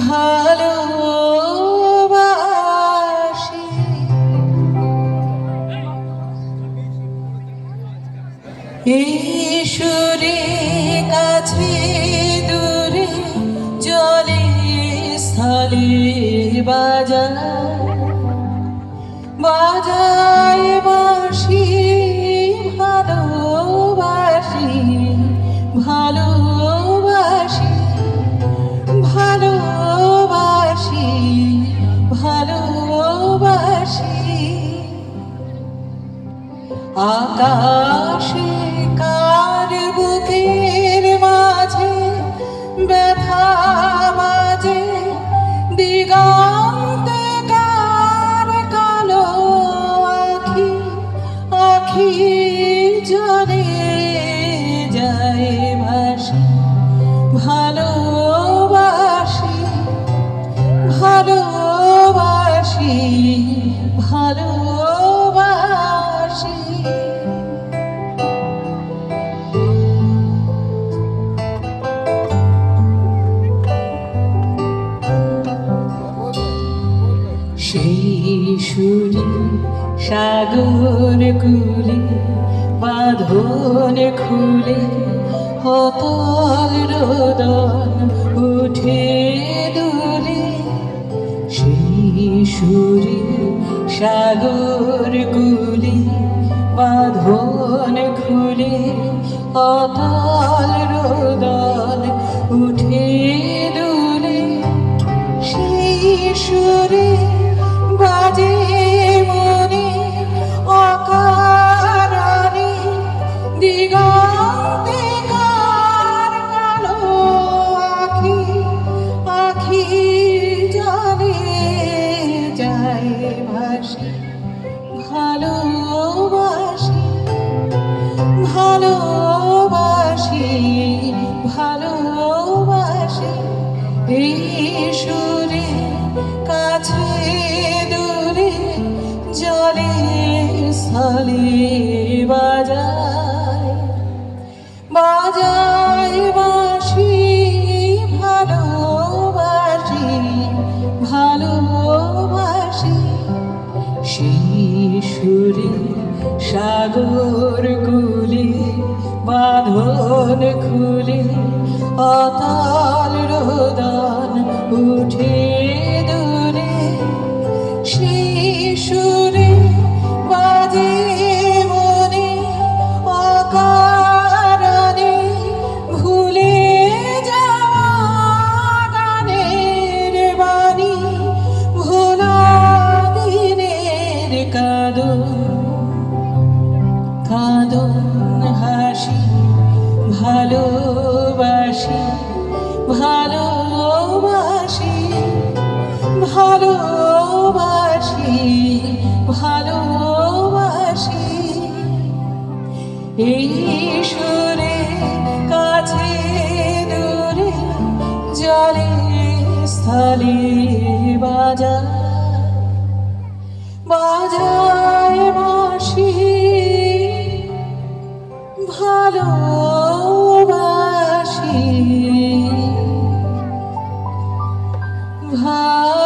ভালোবাসি। ঈশ্বরে কাছে দূরে জলে স্থলে বাজায় বাঁশি ভালোবাসি ভালোবাসি ভালোবাসি ভালোবাসি। আকাশে কার বুকের মাঝে ব্যথা বাজে, দিগন্তে কার কালো আখি আখি জলে যায় ভাসি। ভালোবাসি ভালোবাসি ভালোবাসি। সেই সুরে সাগর কুলে বাঁধন খুলে অতল রোদন উঠে দুলে। সেই সুরে সাগর কুলে বাঁধন খুলে অতল রোদন উঠে দুলে। সেই সুরে বাজে মনে অকারণে, দিগন্তে কার কালো আখি আখি জলে যায় ভাসি। ভালোবাসি ভালোবাসি ভালোবাসি। এই সুরে কাছে দূরে জলে স্থলে বাজায় বাঁশি ভালোবাসি ভালোবাসি। সেই সুরে সাগর কুলে বাঁধন খুলে অতল রোদন উঠে দূরে। সেই সুরে বাজে মনে অকারণে, ভুলে যাওয়া গানের বাণী, ভোলা দিনের কাঁদন কাঁদন হাসি। ভালোবাসি ভালোবাসি ভালোবাসি ভালোবাসি। এই সুরে কাছে দূরে জলে স্থলে বাজায় বাঁশি ভালোবাসি ভালোবাসি।